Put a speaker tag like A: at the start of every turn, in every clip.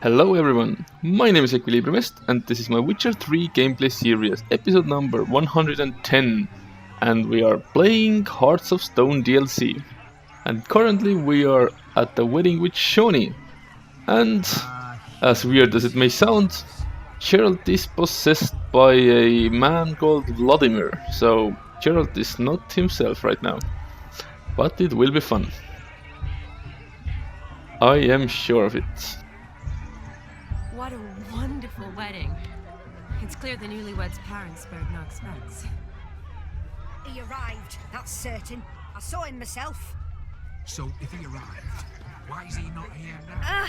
A: Hello everyone, my name is EquilibriumEST and this is my Witcher 3 gameplay series, episode number 110, and we are playing Hearts of Stone DLC. And currently we are at the wedding with Shoni. And, as weird as it may sound, Geralt is possessed by a man called Vladimir, so Geralt is not himself right now. But it will be fun. I am sure of it.
B: What a wonderful wedding. It's clear the newlyweds' parents spared no expense.
C: He arrived, that's certain. I saw him myself.
D: So, if he arrived, why is he not here now?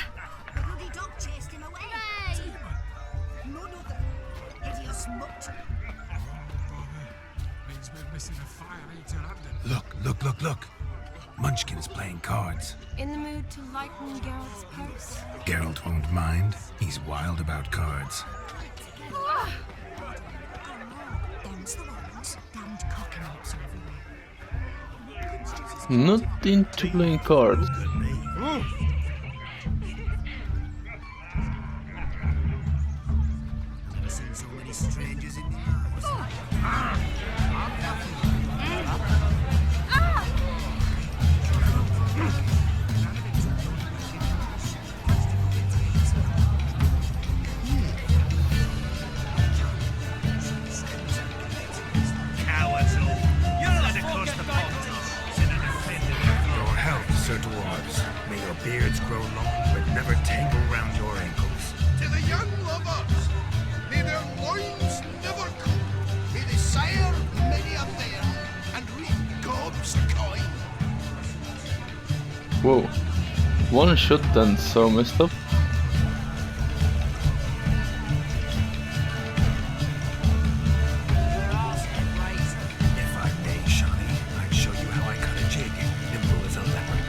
C: The bloody dog chased him away. None other. Hideous mutt.
D: Means we're missing a fire eater under.
E: Look. Munchkin's playing cards.
B: In the mood to lighten Geralt's purse?
E: Geralt won't mind. He's wild about cards.
C: Them's the ones. Damned cockroaches everywhere.
A: Not into playing cards.
E: Never seen so many strangers in the house. Sir Dwarves, may your beards grow long, but never tangle round your ankles.
F: To the young lovers, may their loins never cool, may they sire many a bear, and reap gobs of coin.
A: Whoa, one shot and so messed up.
E: If I may, Shani, I'd show you how I cut a jig, nimble as a leopard.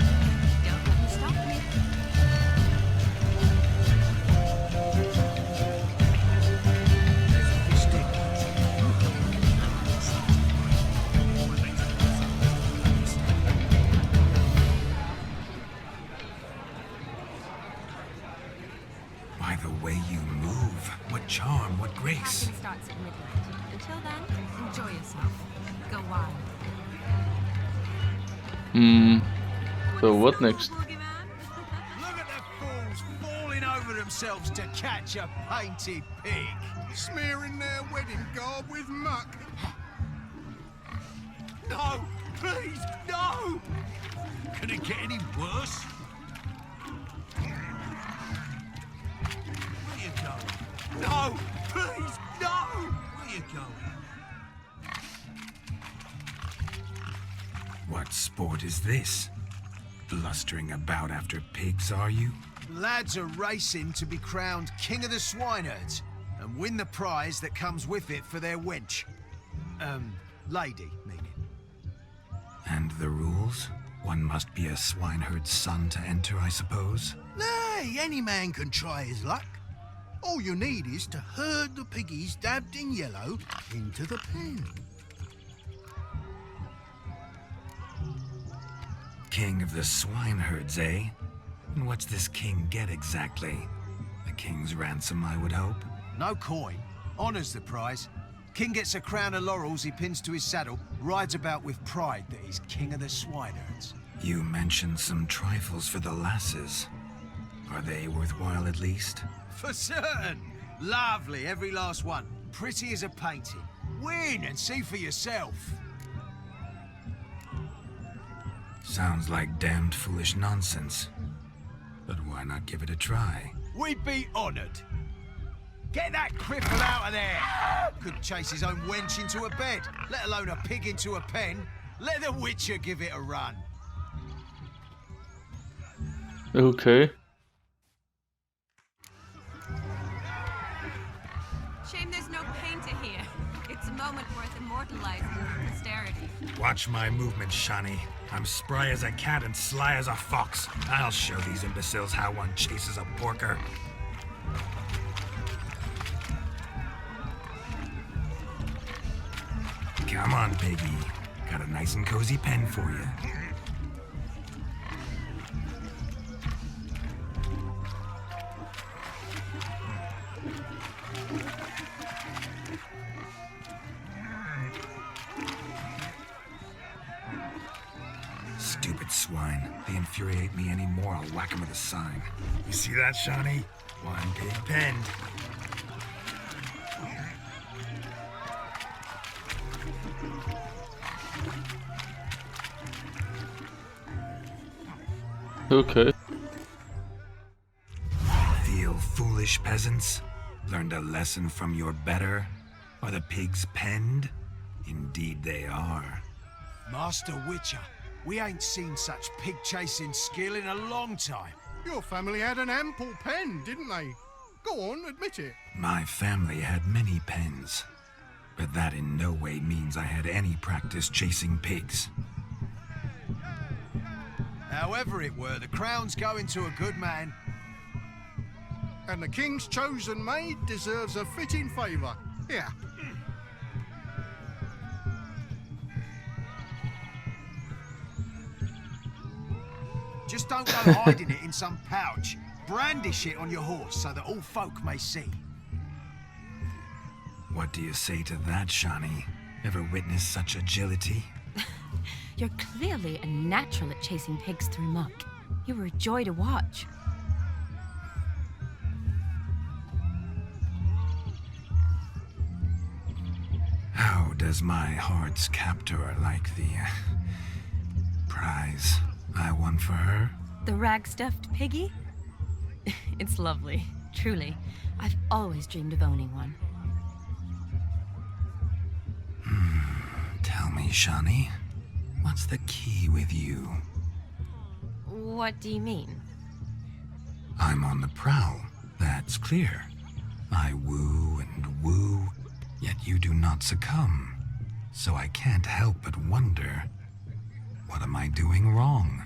B: Don't let me stop me.
E: By the way you move, what charm, what grace.
B: Action starts at midnight. Until then, enjoy yourself. Go wild.
A: So what next?
F: Look at the fools falling over themselves to catch a painted pig. Smearing their wedding garb with muck. No, please, no!
D: Can it get any worse?
F: Where you going? No, please, no! Where you going?
E: What sport is this? Blustering about after pigs, are you?
F: Lads are racing to be crowned King of the Swineherds and win the prize that comes with it for their wench. Lady, meaning.
E: And the rules? One must be a swineherd's son to enter, I suppose?
F: Nay, any man can try his luck. All you need is to herd the piggies dabbed in yellow into the pen.
E: King of the swineherds, eh? And what's this king get exactly? A king's ransom, I would hope.
F: No coin. Honours the prize. King gets a crown of laurels he pins to his saddle, rides about with pride that he's king of the swineherds.
E: You mentioned some trifles for the lasses. Are they worthwhile at least?
F: For certain. Lovely, every last one. Pretty as a painting. Win and see for yourself.
E: Sounds like damned foolish nonsense. But why not give it a try?
F: We'd be honoured. Get that cripple out of there! Couldn't chase his own wench into a bed, let alone a pig into a pen. Let the Witcher give it a run.
A: Okay.
B: Shame there's no painter here. It's a moment worth immortalizing for posterity.
E: Watch my movements, Shani. I'm spry as a cat and sly as a fox. I'll show these imbeciles how one chases a porker. Come on, piggy. Got a nice and cozy pen for you. swine. They infuriate me anymore. I'll whack him with a sign. You see that, Shawnee? One pig penned.
A: Okay.
E: Feel foolish, peasants? Learned a lesson from your better? Are the pigs penned? Indeed they are.
F: Master Witcher, we ain't seen such pig-chasing skill in a long time.
G: Your family had an ample pen, didn't they? Go on, admit it.
E: My family had many pens, but that in no way means I had any practice chasing pigs.
F: However it were, the crown's going to a good man.
G: And the king's chosen maid deserves a fitting favour. Here.
F: Just don't go hiding it in some pouch. Brandish it on your horse so that all folk may see.
E: What do you say to that, Shawnee? Ever witnessed such agility?
B: You're clearly a natural at chasing pigs through muck. You were a joy to watch.
E: How does my heart's captor like the prize I won for her?
B: The rag-stuffed piggy? It's lovely, truly. I've always dreamed of owning one.
E: Tell me, Shawnee, what's the key with you?
B: What do you mean?
E: I'm on the prowl, that's clear. I woo and woo, yet you do not succumb. So I can't help but wonder, what am I doing wrong?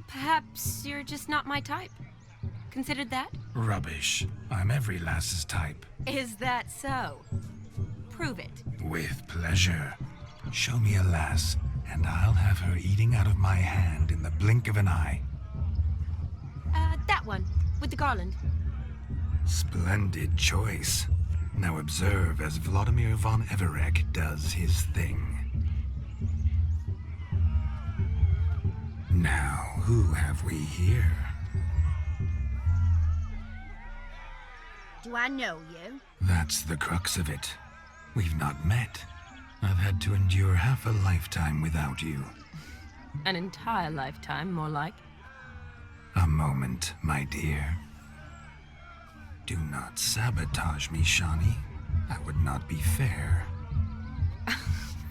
B: Perhaps you're just not my type. Considered that?
E: Rubbish. I'm every lass's type.
B: Is that so? Prove it.
E: With pleasure. Show me a lass, and I'll have her eating out of my hand in the blink of an eye.
B: That one, with the garland.
E: Splendid choice. Now observe as Vladimir von Everek does his thing. Now, who have we here?
C: Do I know you?
E: That's the crux of it. We've not met. I've had to endure half a lifetime without you.
B: An entire lifetime, more like.
E: A moment, my dear. Do not sabotage me, Shawnee. That would not be fair.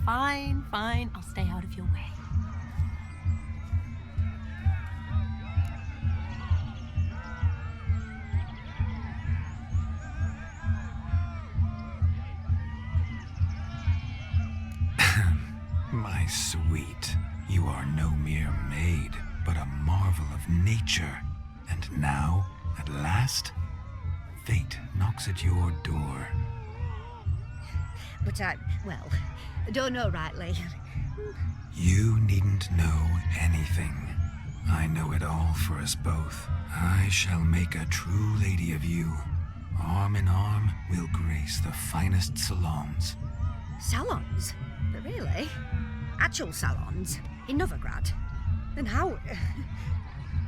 B: Fine, fine. I'll stay out of your way.
E: My sweet, you are no mere maid, but a marvel of nature. And now, at last, fate knocks at your door.
C: But well, don't know rightly.
E: You needn't know anything. I know it all for us both. I shall make a true lady of you. Arm in arm, we'll grace the finest salons.
C: Salons? But really? Actual salons? In Novigrad? Then how...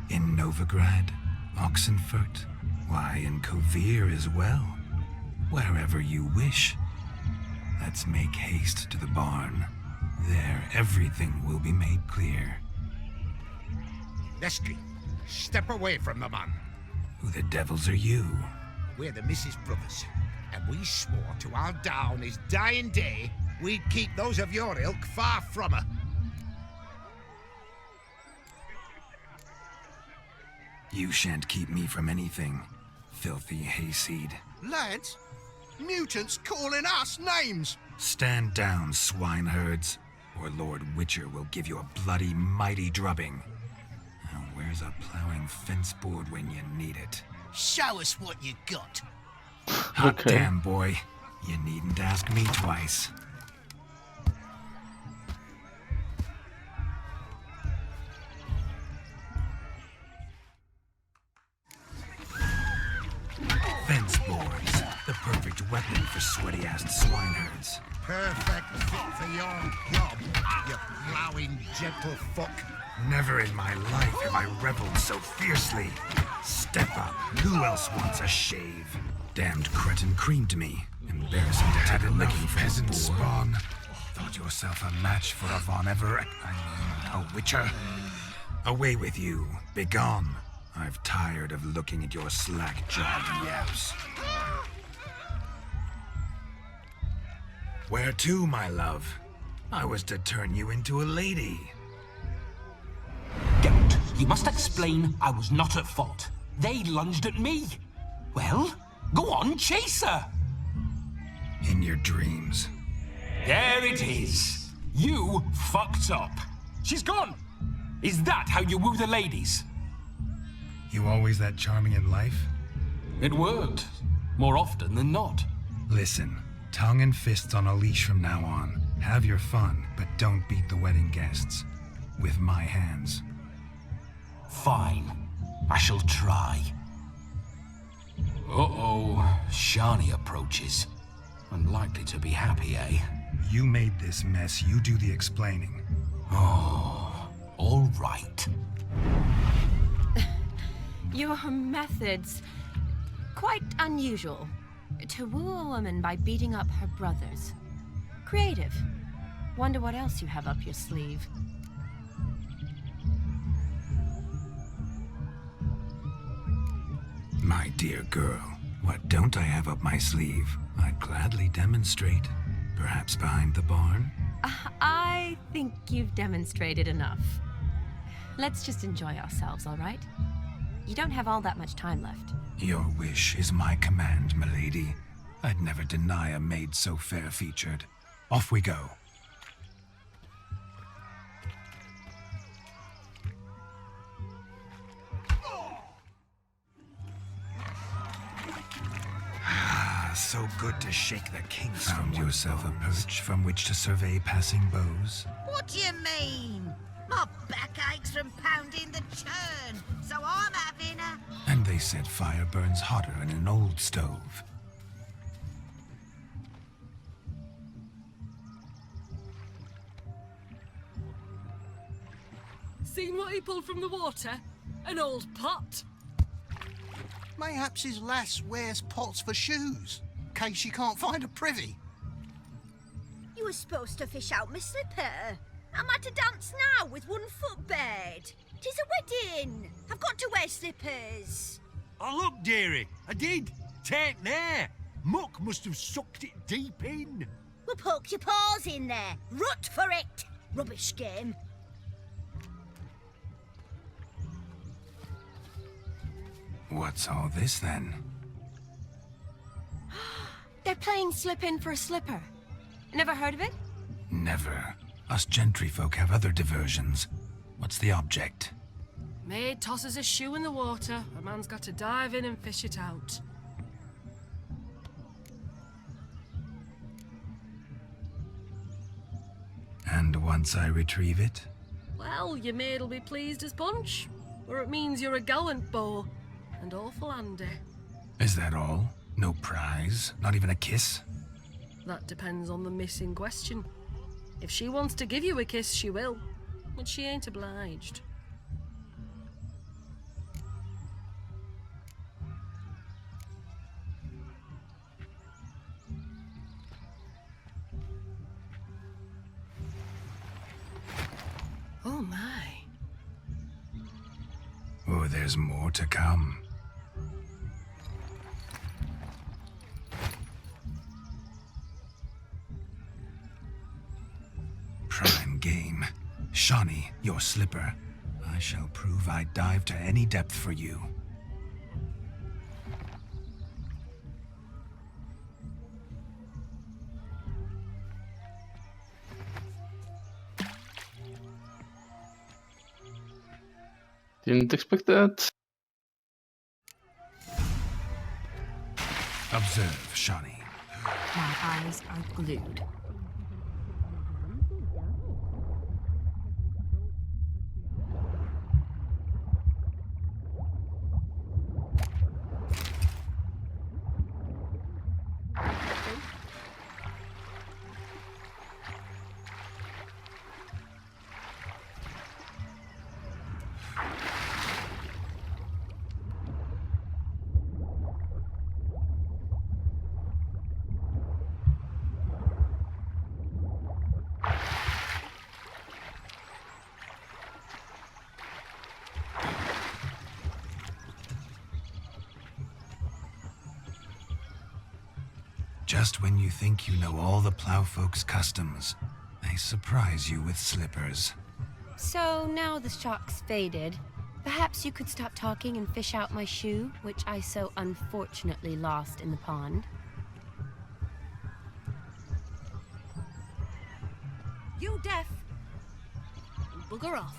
E: In Novigrad, Oxenfurt, why, in Kovir as well. Wherever you wish. Let's make haste to the barn. There, everything will be made clear.
D: Leslie, step away from the man.
E: Who the devils are you?
D: We're the Mrs. Brothers, and we swore to our down his dying day we'd keep those of your ilk far from her.
E: You shan't keep me from anything, filthy hayseed.
G: Lads, mutants calling us names.
E: Stand down, swineherds, or Lord Witcher will give you a bloody mighty drubbing. Now, where's a plowing fence board when you need it?
F: Show us what you got.
E: Hot
A: Okay.
E: damn, boy. You needn't ask me twice. Fence boards, the perfect weapon for sweaty-assed swineherds.
D: perfect fit for your job, you ploughing gentle fuck.
E: Never in my life have I reveled so fiercely. Step up. Who else wants a shave? Damned cretin creamed me. Embarrassing to take a licking peasant spawn. Thought yourself a match for a Von Everett. A Witcher. Away with you. Begone. I've tired of looking at your slack-jawed yaps. Where to, my love? I was to turn you into a lady.
H: Geralt, you must explain I was not at fault. They lunged at me. Well, go on, chase her.
E: In your dreams.
H: There it is. You fucked up. She's gone. Is that how you woo the ladies?
E: You always that charming in life?
H: It worked. More often than not.
E: Listen, tongue and fists on a leash from now on. Have your fun, but don't beat the wedding guests. With my hands.
H: Fine. I shall try. Uh-oh. Shani approaches. Unlikely to be happy, eh?
E: You made this mess, you do the explaining.
H: Oh, all right.
B: Your methods, quite unusual. To woo a woman by beating up her brothers. Creative. Wonder what else you have up your sleeve.
E: My dear girl, what don't I have up my sleeve? I'd gladly demonstrate. Perhaps behind the barn?
B: I think you've demonstrated enough. Let's just enjoy ourselves, all right? You don't have all that much time left.
E: Your wish is my command, milady. I'd never deny a maid so fair-featured. Off we go. So good to shake the kinks. Found yourself a perch from which to survey passing beaux?
C: What do you mean? My back aches from pounding the churn, so I'm having a...
E: And they said fire burns hotter in an old stove.
I: Seen what he pulled from the water? An old pot.
G: Mayhaps his lass wears pots for shoes, in case she can't find a privy.
C: You were supposed to fish out my slipper. I'm at a dance now with one foot bared. 'Tis a wedding. I've got to wear slippers.
F: Oh, look, dearie, I did. Tain't there. Muck must have sucked it deep in.
C: Well, poke your paws in there. Rut for it. Rubbish game.
E: What's all this, then?
B: They're playing slip in for a slipper. Never heard of it?
E: Never. Us gentry folk have other diversions. What's the object?
I: Maid tosses a shoe in the water. A man's got to dive in and fish it out.
E: And once I retrieve it?
I: Well, your maid'll be pleased as punch. Or it means you're a gallant beau. And awful handy.
E: Is that all? No prize? Not even a kiss?
I: That depends on the miss in question. If she wants to give you a kiss, she will. But she ain't obliged. Oh my.
E: Oh, there's more to come. Prime game. Shawnee, your slipper. I shall prove I dive to any depth for you.
A: Didn't expect that.
E: Observe, Shawnee.
B: My eyes are glued.
E: Just when you think you know all the plowfolk's customs, they surprise you with slippers.
B: So now the shock's faded. Perhaps you could stop talking and fish out my shoe, which I so unfortunately lost in the pond.
C: You deaf? Bugger off.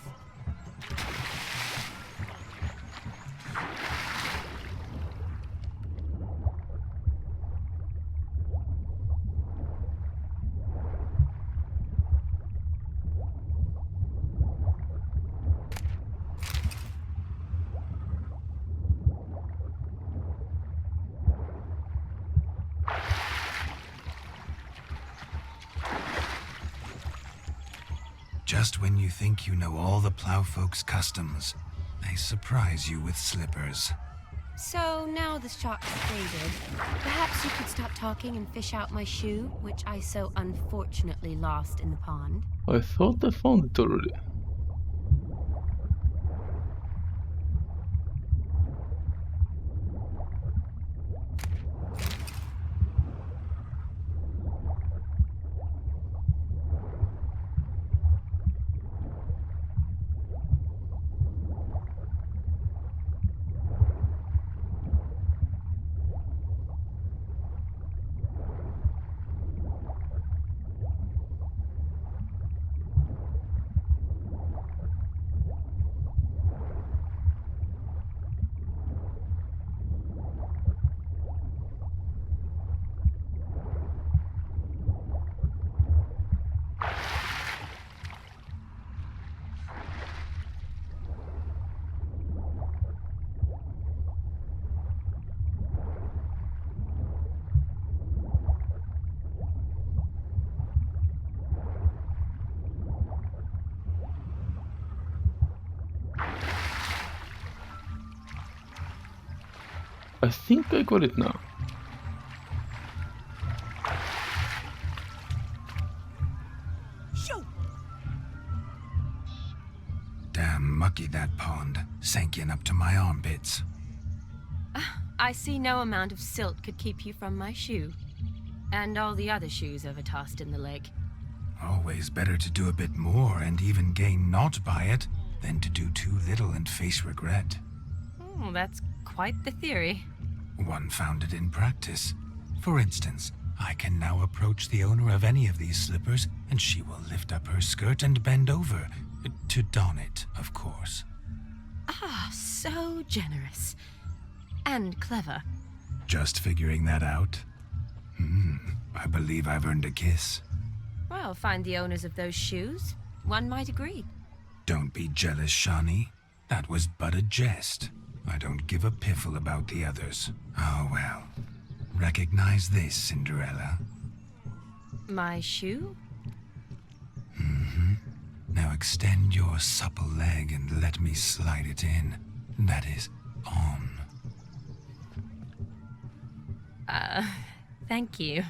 E: Just when you think you know all the plowfolk's customs, they surprise you with slippers.
B: So now the shock's faded. Perhaps you could stop talking and fish out my shoe, which I so unfortunately lost in the pond.
A: I thought I found it already. I think I got it now.
C: Shoo!
E: Damn mucky that pond, sank in up to my armpits.
B: I see no amount of silt could keep you from my shoe. And all the other shoes ever tossed in the lake.
E: Always better to do a bit more and even gain naught by it than to do too little and face regret.
B: Oh, that's quite the theory.
E: One founded in practice. For instance, I can now approach the owner of any of these slippers, and she will lift up her skirt and bend over, to don it, of course.
B: Ah, so generous. And clever.
E: Just figuring that out? I believe I've earned a kiss.
B: Well, find the owners of those shoes. One might agree.
E: Don't be jealous, Shani. That was but a jest. I don't give a piffle about the others. Oh well. Recognize this, Cinderella.
B: My shoe?
E: Now extend your supple leg and let me slide it in. That is, on.
B: Thank you.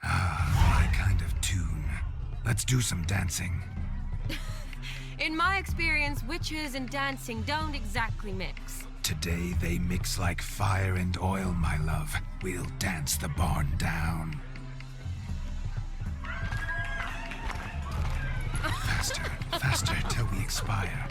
E: My kind of tune. Let's do some dancing.
B: In my experience, witches and dancing don't exactly mix.
E: Today they mix like fire and oil, my love. We'll dance the barn down. Faster, faster till we expire.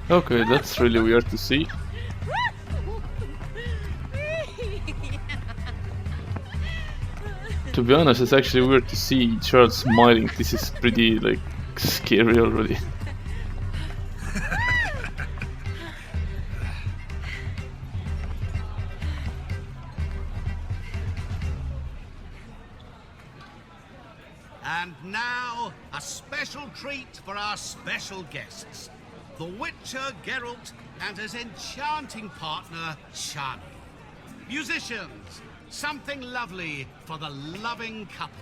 A: Okay, that's really weird to see. To be honest, it's actually weird to see Charles smiling. This is pretty, like, scary already.
D: And now, a special treat for our special guests. The Witcher Geralt and his enchanting partner, Shani. Musicians, something lovely for the loving couple.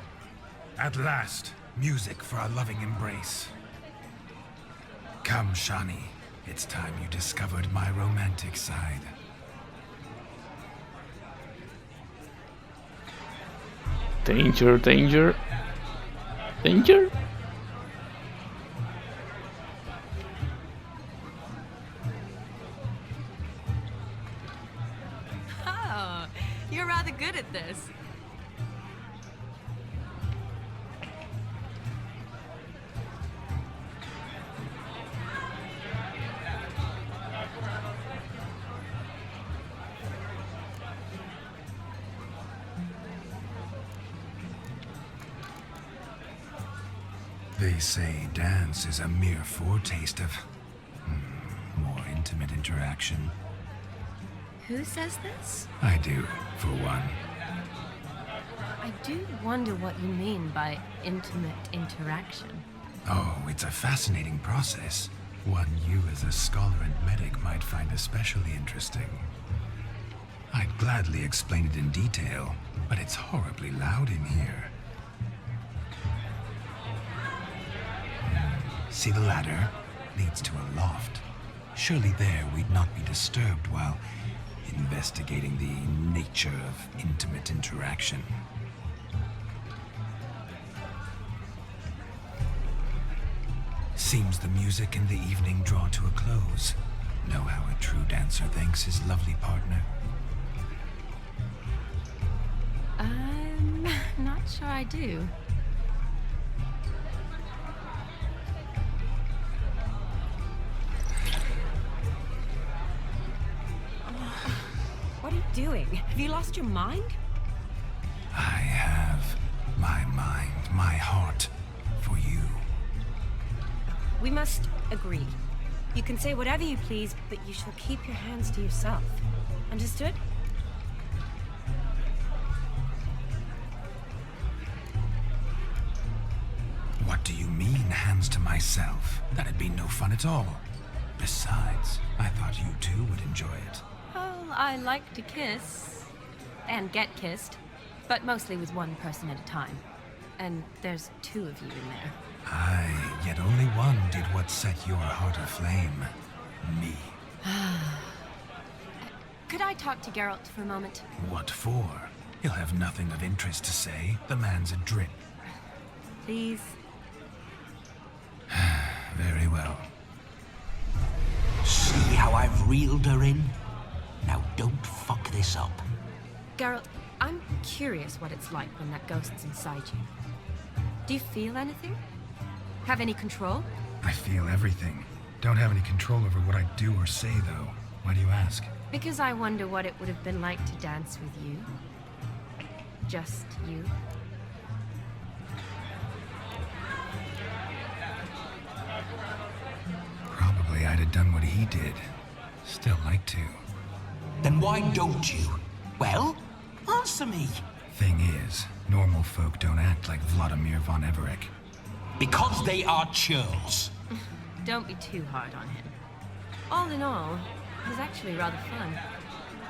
E: At last, music for our loving embrace. Come, Shani. It's time you discovered my romantic side.
A: Danger, danger. Danger?
B: Oh, you're rather good at this.
E: They say dance is a mere foretaste of more intimate interaction.
B: Who says this?
E: I do, for one.
B: I do wonder what you mean by intimate interaction.
E: Oh, it's a fascinating process. One you as a scholar and medic might find especially interesting. I'd gladly explain it in detail, but it's horribly loud in here. See the ladder? Leads to a loft. Surely there we'd not be disturbed while investigating the nature of intimate interaction. Seems the music and the evening draw to a close. Know how a true dancer thanks his lovely partner?
B: I'm not sure I do. What are you doing? Have you lost your mind?
E: I have my mind, my heart for you.
B: We must agree. You can say whatever you please, but you shall keep your hands to yourself. Understood?
E: What do you mean, hands to myself? That'd be no fun at all. Besides, I thought you two would enjoy it.
B: Oh, I like to kiss. And get kissed. But mostly with one person at a time. And there's two of you in there.
E: Aye, yet only one did what set your heart aflame. Me.
B: Could I talk to Geralt for a moment?
E: What for? He'll have nothing of interest to say. The man's adrift.
B: Please?
E: Very well.
H: See how I've reeled her in? Now don't fuck this up.
B: Geralt, I'm curious what it's like when that ghost's inside you. Do you feel anything? Have any control?
E: I feel everything. Don't have any control over what I do or say, though. Why do you ask?
B: Because I wonder what it would have been like to dance with you. Just you.
E: Probably I'd have done what he did. Still like to.
H: Then why don't you? Well, answer me.
E: Thing is, normal folk don't act like Vladimir von Everett.
H: Because they are churls.
B: Don't be too hard on him. All in all, it was actually rather fun.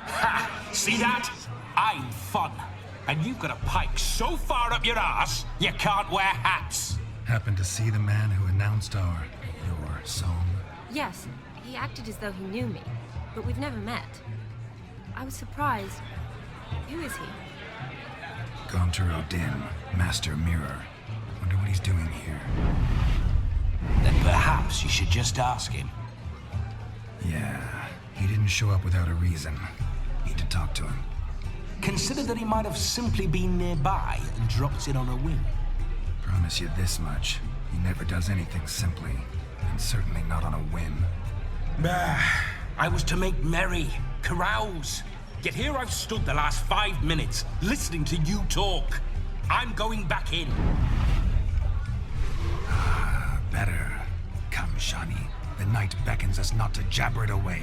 H: Ha! See that? I'm fun. And you've got a pike so far up your ass, you can't wear hats.
E: Happened to see the man who announced your song?
B: Yes, he acted as though he knew me, but we've never met. I was surprised. Who is he?
E: Gaunter Odin, Master Mirror. Wonder what he's doing here.
H: Then perhaps you should just ask him.
E: Yeah, he didn't show up without a reason. Need to talk to him.
H: Consider that he might have simply been nearby and dropped in on a whim.
E: Promise you this much. He never does anything simply. And certainly not on a whim.
H: Bah, I was to make merry, carouse. Yet here I've stood the last 5 minutes, listening to you talk. I'm going back in.
E: Better. Come, Shani. The night beckons us not to jabber it away.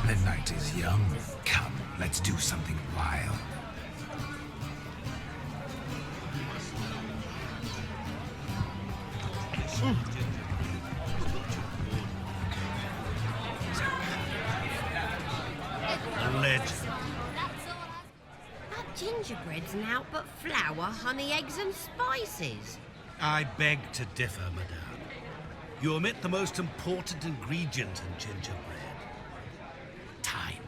E: The night is young. Come, let's do something wild.
D: Legend.
C: That gingerbread's
J: isn't out but flour, honey, eggs and spices.
D: I beg to differ, madame. You omit the most important ingredient in gingerbread. Time.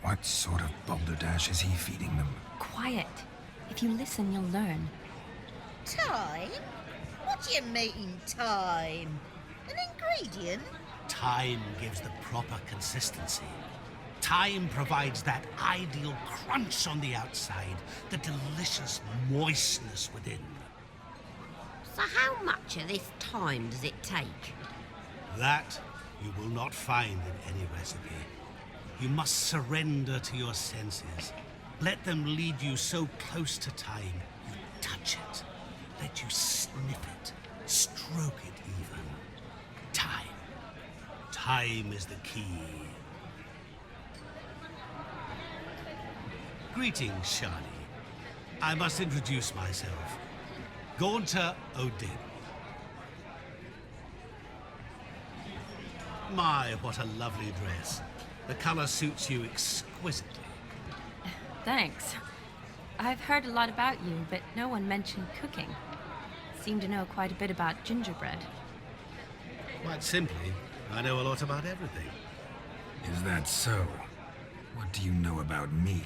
E: What sort of balderdash is he feeding them?
B: Quiet. If you listen, you'll learn.
C: Time? What do you mean, time? An ingredient?
D: Time gives the proper consistency. Time provides that ideal crunch on the outside, the delicious moistness within.
J: So how much of this time does it take?
D: That you will not find in any recipe. You must surrender to your senses. Let them lead you so close to time, you touch it. Let you sniff it, stroke it even. Time. Time is the key. Greetings, Shani. I must introduce myself. Gaunter Odin. My, what a lovely dress. The color suits you exquisitely.
B: Thanks. I've heard a lot about you, but no one mentioned cooking. Seem to know quite a bit about gingerbread.
D: Quite simply, I know a lot about everything.
E: Is that so? What do you know about me?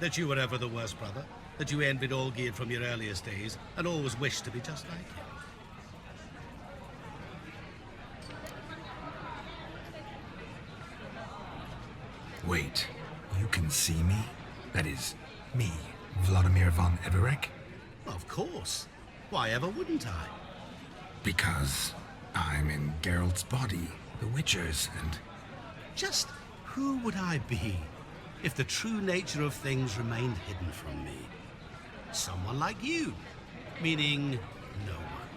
D: That you were ever the worst brother, that you envied Olgierd from your earliest days, and always wished to be just like him.
E: Wait, you can see me? That is, me, Vladimir von Everek?
D: Of course. Why ever wouldn't I?
E: Because I'm in Geralt's body, the Witcher's, and...
D: Just who would I be if the true nature of things remained hidden from me? Someone like you, meaning no one.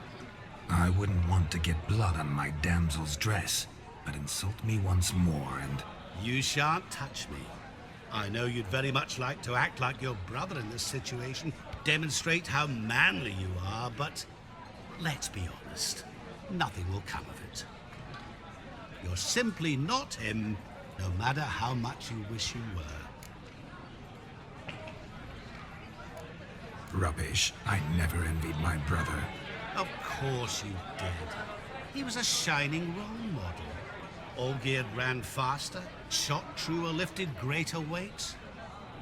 E: I wouldn't want to get blood on my damsel's dress, but insult me once more and...
D: You shan't touch me. I know you'd very much like to act like your brother in this situation, demonstrate how manly you are, but let's be honest, nothing will come of it. You're simply not him, no matter how much you wish you were.
E: Rubbish. I never envied my brother.
D: Of course you did. He was a shining role model. Olgierd ran faster, shot truer, lifted greater weights.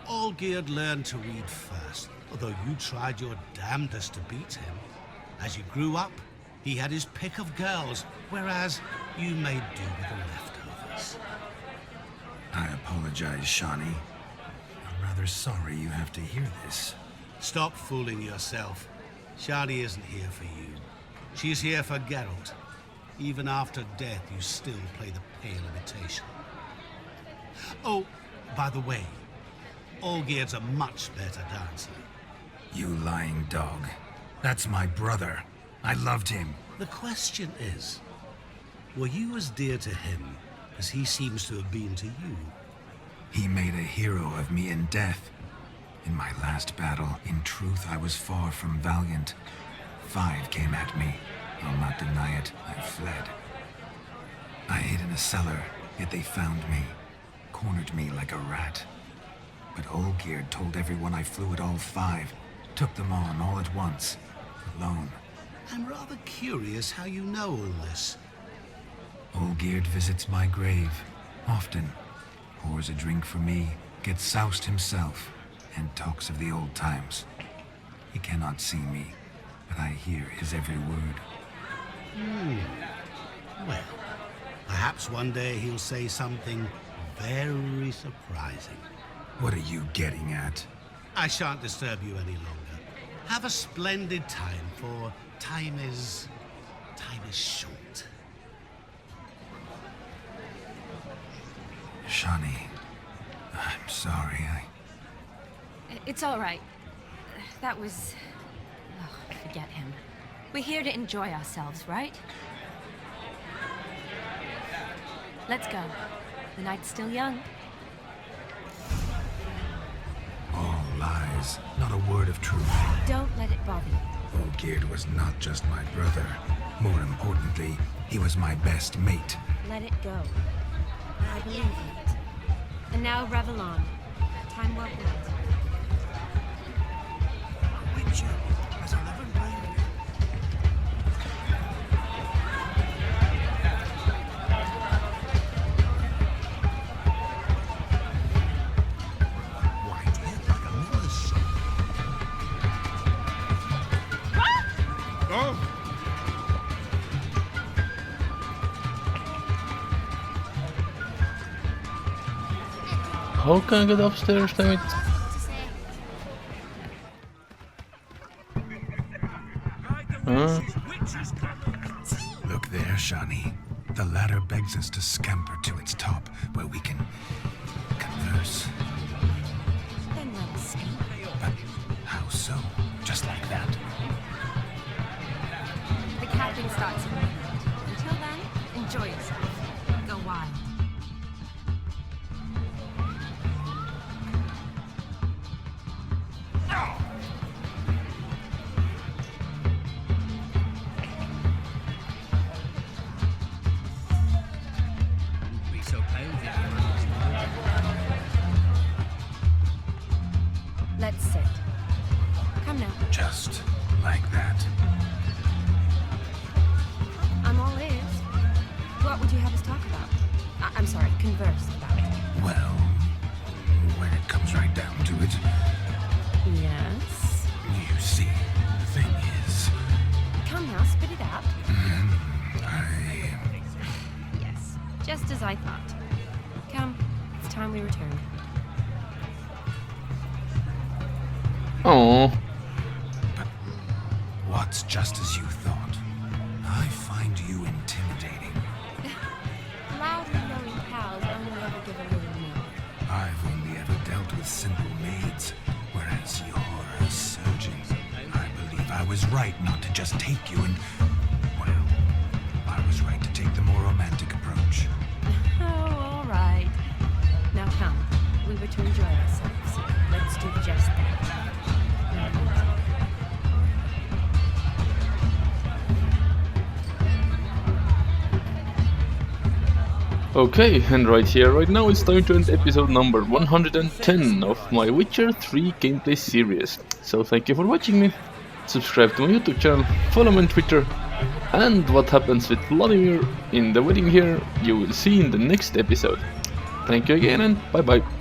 D: Olgierd learned to read first, although you tried your damnedest to beat him. As you grew up, he had his pick of girls, whereas you made do with the leftovers.
E: I apologize, Shani. I'm rather sorry you have to hear this.
D: Stop fooling yourself. Shani isn't here for you. She's here for Geralt. Even after death, you still play the pale imitation. Oh, by the way, Olgierd's a much better dancer.
E: You lying dog. That's my brother. I loved him.
D: The question is, were you as dear to him as he seems to have been to you?
E: He made a hero of me in death. In my last battle, in truth, I was far from valiant. 5 came at me. I'll not deny it, I fled. I hid in a cellar, yet they found me, cornered me like a rat. But Olgierd told everyone I flew at all 5, took them on all at once, alone.
D: I'm rather curious how you know all this.
E: Olgierd visits my grave, often, pours a drink for me, gets soused himself, and talks of the old times. He cannot see me, but I hear his every word.
D: Well, perhaps one day he'll say something very surprising.
E: What are you getting at?
D: I shan't disturb you any longer. Have a splendid time, for time is short.
E: Shani, I'm sorry,
B: It's all right. That was... Oh, forget him. We're here to enjoy ourselves, right? Let's go. The night's still young.
E: All lies, not a word of truth.
B: Don't let it bother you.
E: Olgierd was not just my brother. More importantly, he was my best mate.
B: Let it go. I believe in it. And now revel on. Time well spent.
F: Witcher as I'll ever read. White hair like a miller's son.
G: Oh,
A: How can I get upstairs, damn it? Huh?
E: Look there, Shani. The ladder begs us to scamper to its top, where we can converse.
B: Then let us speak.
E: But how so? Just like that?
B: The capping starts at midnight. Until then, enjoy yourself. Go wild.
H: Be so pale,
B: Let's sit. Come now.
E: Just like that.
B: I'm all ears. What would you have us talk about? I'm sorry, converse about.
E: Well, when it comes right down to it,
B: Yes?
E: you see, the thing is,
B: Come now, spit it out.
E: I...
B: Yes, just as I thought. Come, it's time we return.
A: Oh,
E: What's just as you thought? I find you intimidating.
B: Loudly knowing pals only ever give a little no.
E: I've only ever dealt with simple maids, whereas you're a surgeon. I believe I was right not to just take you and... Well, I was right to take the more romantic approach.
B: Oh, all right. Now come, we were to enjoy ourselves. Let's do just that.
A: okay, and right here, right now, it's time to end episode number 110 of my Witcher 3 gameplay series. So thank you for watching me, subscribe to my YouTube channel, follow me on Twitter, and what happens with Vladimir in the wedding here, you will see in the next episode. Thank you again, and bye bye.